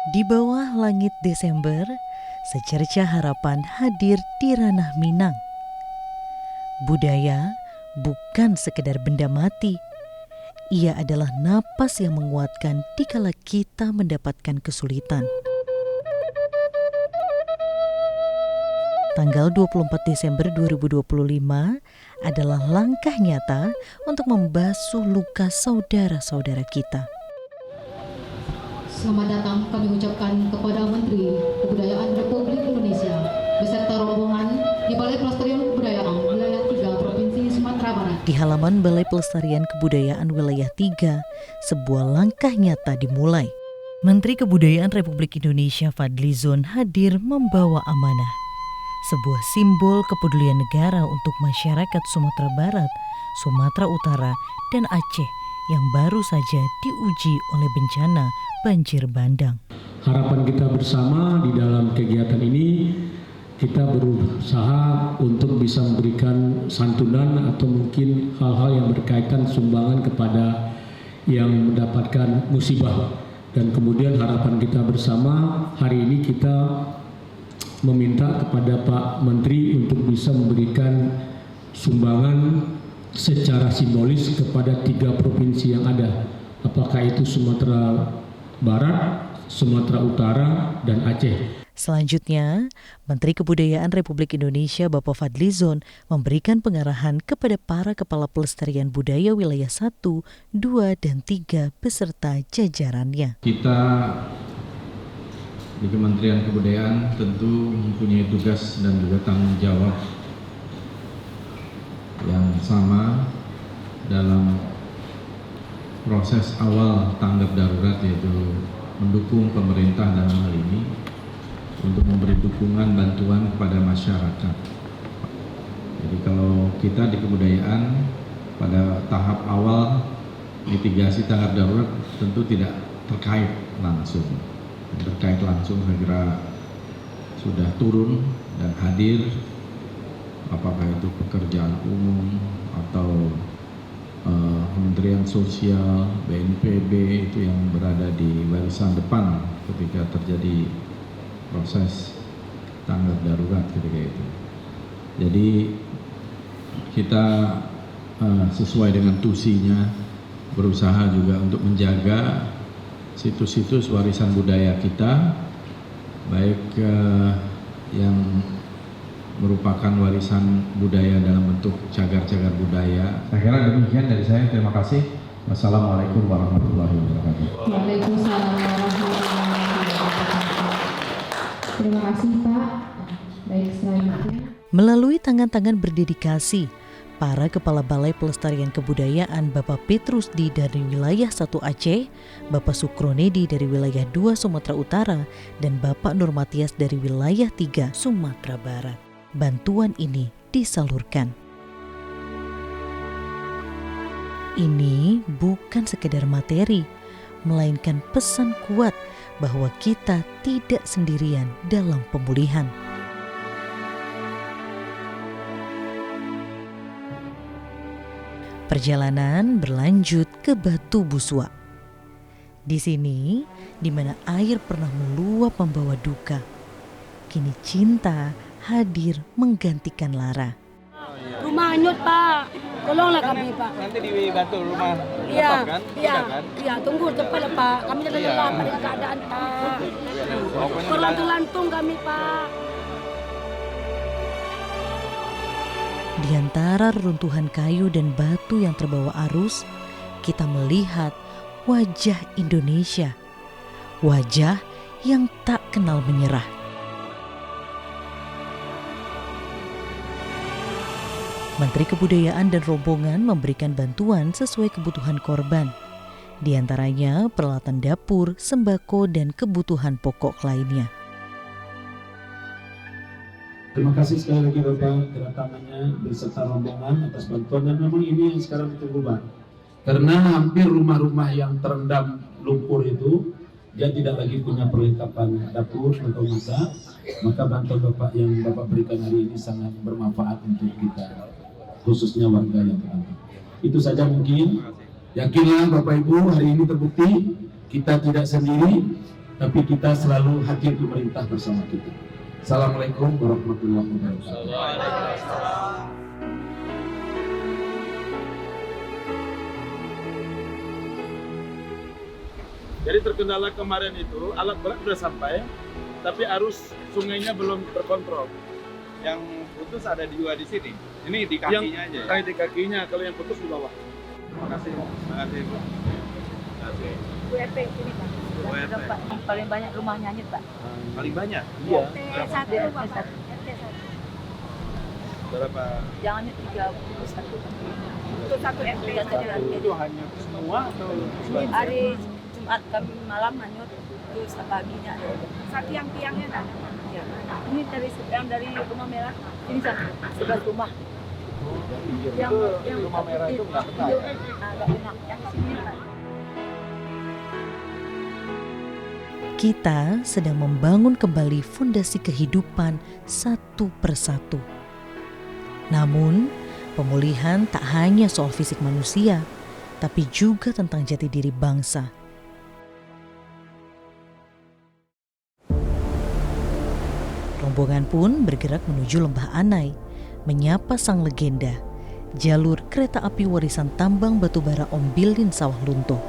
Di bawah langit Desember, secerca harapan hadir di ranah Minang. Budaya bukan sekedar benda mati. Ia adalah napas yang menguatkan dikala kita mendapatkan kesulitan. Tanggal 24 Desember 2025 adalah langkah nyata untuk membasuh luka saudara-saudara kita. Selamat datang kami ucapkan kepada Menteri Kebudayaan Republik Indonesia beserta rombongan di Balai Pelestarian Kebudayaan Wilayah 3 Provinsi Sumatera Barat. Di halaman Balai Pelestarian Kebudayaan Wilayah 3, sebuah langkah nyata dimulai. Menteri Kebudayaan Republik Indonesia Fadlizon hadir membawa amanah. Sebuah simbol kepedulian negara untuk masyarakat Sumatera Barat, Sumatera Utara, dan Aceh yang baru saja diuji oleh bencana banjir bandang. Harapan kita bersama di dalam kegiatan ini, kita berusaha untuk bisa memberikan santunan atau mungkin hal-hal yang berkaitan sumbangan kepada yang mendapatkan musibah. Dan kemudian harapan kita bersama hari ini kita meminta kepada Pak Menteri untuk bisa memberikan sumbangan secara simbolis kepada 3 provinsi yang ada. Apakah itu Sumatera Barat, Sumatera Utara, dan Aceh. Selanjutnya, Menteri Kebudayaan Republik Indonesia Bapak Fadlizon memberikan pengarahan kepada para kepala pelestarian budaya wilayah 1, 2, dan 3 beserta jajarannya. Kita di Kementerian Kebudayaan tentu mempunyai tugas dan juga tanggung jawab yang sama dalam proses awal tanggap darurat, yaitu mendukung pemerintah dalam hal ini untuk memberi dukungan bantuan kepada masyarakat. Jadi kalau kita di kebudayaan pada tahap awal mitigasi tanggap darurat tentu tidak terkait langsung. Terkait langsung saya kira sudah turun dan hadir, apakah itu pekerjaan umum atau Kementerian Sosial, BNPB itu yang berada di barisan depan ketika terjadi proses tanggap darurat ketika itu. Jadi kita sesuai dengan tusinya berusaha juga untuk menjaga situs-situs warisan budaya kita, baik yang merupakan warisan budaya dalam bentuk cagar-cagar budaya. Saya kira demikian dari saya. Terima kasih. Wassalamualaikum warahmatullahi wabarakatuh. Waalaikumsalam warahmatullahi wabarakatuh. Terima kasih Pak. Baik, selanjutnya. Melalui tangan-tangan berdedikasi, para Kepala Balai Pelestarian Kebudayaan Bapak Petrusdi dari wilayah 1 Aceh, Bapak Sukronedi dari wilayah 2 Sumatera Utara, dan Bapak Nurmatias dari wilayah 3 Sumatera Barat. Bantuan ini disalurkan. Ini bukan sekedar materi, melainkan pesan kuat bahwa kita tidak sendirian dalam pemulihan. Perjalanan berlanjut ke Batu Buswa. Di sini, di mana air pernah meluap membawa duka, kini cinta hadir menggantikan lara. Rumah hanyut Pak, tolonglah kami Pak. Nanti dibantu rumah Iya, tetap kan? iya, Udah kan? iya, tunggu cepat lah Pak. Kami sudah lelah pada keadaan Pak. Berlantung kami Pak. Di antara reruntuhan kayu dan batu yang terbawa arus, kita melihat wajah Indonesia. Wajah yang tak kenal menyerah. Menteri Kebudayaan dan rombongan memberikan bantuan sesuai kebutuhan korban. Di antaranya peralatan dapur, sembako, dan kebutuhan pokok lainnya. Terima kasih sekali lagi Bapak kedatangannya beserta rombongan atas bantuan, dan memang ini yang sekarang ditunggu Pak. Karena hampir rumah-rumah yang terendam lumpur itu dia tidak lagi punya perlengkapan dapur atau masak, maka bantuan Bapak yang Bapak berikan hari ini sangat bermanfaat untuk kita, khususnya warga yang terdampak. Itu saja mungkin. Yakinlah Bapak Ibu, hari ini terbukti kita tidak sendiri. tapi kita selalu hadir pemerintah bersama kita. Assalamualaikum warahmatullahi wabarakatuh. Jadi terkendala kemarin itu alat berat sudah sampai, tapi arus sungainya belum terkontrol. Yang putus ada dua di sini. Ini di kakinya aja ya? Di kakinya, kalau yang putus di bawah. Terima kasih Bu. Terima kasih Bu. Terima kasih. UEP sini Pak. UEP. Paling banyak rumahnya hanyut Pak. Paling banyak? Iya. RT1 Pak. Berapa? Jangan 31. Itu satu RT saja. Itu hanya semua atau sebagian? Hari Jumat kami malam hanyut, terus paginya ada. Satu yang tiangnya ada. Ya. Ini dari rumah merah, ini satu 11 rumah. Yang rumah merah itu nggak kena ya? Nggak kena, yang sini Pak. Kita sedang membangun kembali fondasi kehidupan satu persatu. Namun, pemulihan tak hanya soal fisik manusia, tapi juga tentang jati diri bangsa. Rombongan pun bergerak menuju Lembah Anai, menyapa sang legenda, jalur kereta api warisan tambang batubara Ombilin Sawah Lunto.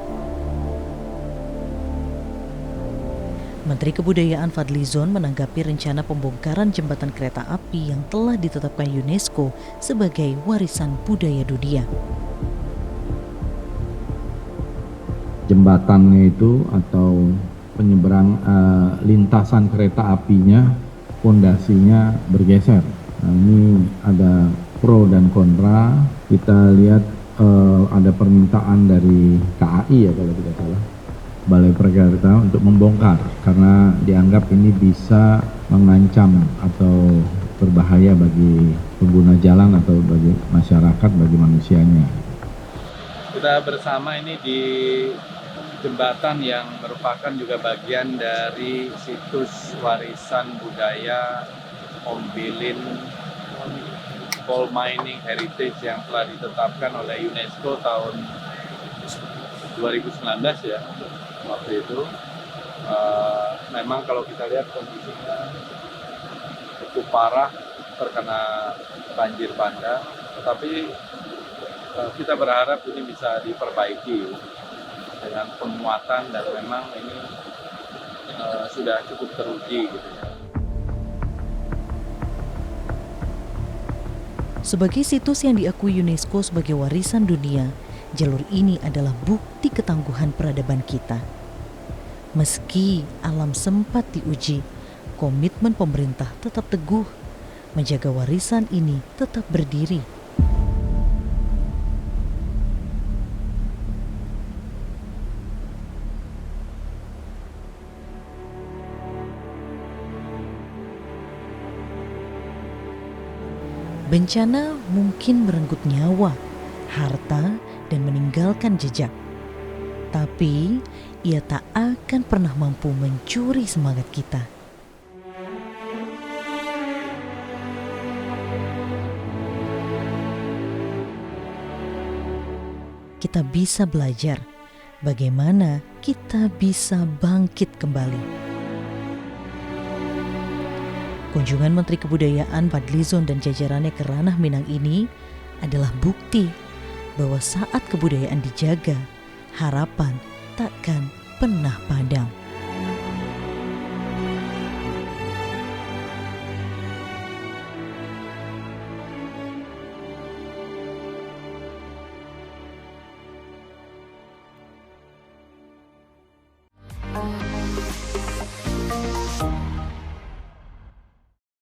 Menteri Kebudayaan Fadlizon menanggapi rencana pembongkaran jembatan kereta api yang telah ditetapkan UNESCO sebagai warisan budaya dunia. Jembatannya itu atau penyeberang lintasan kereta apinya, pondasinya bergeser. Nah, ini ada pro dan kontra. Kita lihat ada permintaan dari KAI ya kalau tidak salah, Balai Prakarya untuk membongkar karena dianggap ini bisa mengancam atau berbahaya bagi pengguna jalan atau bagi masyarakat, bagi manusianya. Kita bersama ini di jembatan yang merupakan juga bagian dari situs warisan budaya Ombilin Coal Mining Heritage yang telah ditetapkan oleh UNESCO tahun 2019 ya. Waktu itu memang kalau kita lihat kondisinya cukup parah, terkena banjir bandang, tetapi kita berharap ini bisa diperbaiki dengan penguatan dan memang ini sudah cukup teruji gitu ya. Sebagai situs yang diakui UNESCO sebagai warisan dunia, jalur ini adalah bukti ketangguhan peradaban kita. Meski alam sempat diuji, komitmen pemerintah tetap teguh menjaga warisan ini tetap berdiri. Bencana mungkin merenggut nyawa, harta, dan meninggalkan jejak. Tapi, ia tak akan pernah mampu mencuri semangat kita. Kita bisa belajar bagaimana kita bisa bangkit kembali. Kunjungan Menteri Kebudayaan Fadlizon dan jajarannya ke Ranah Minang ini adalah bukti bahwa saat kebudayaan dijaga, harapan takkan pernah padam.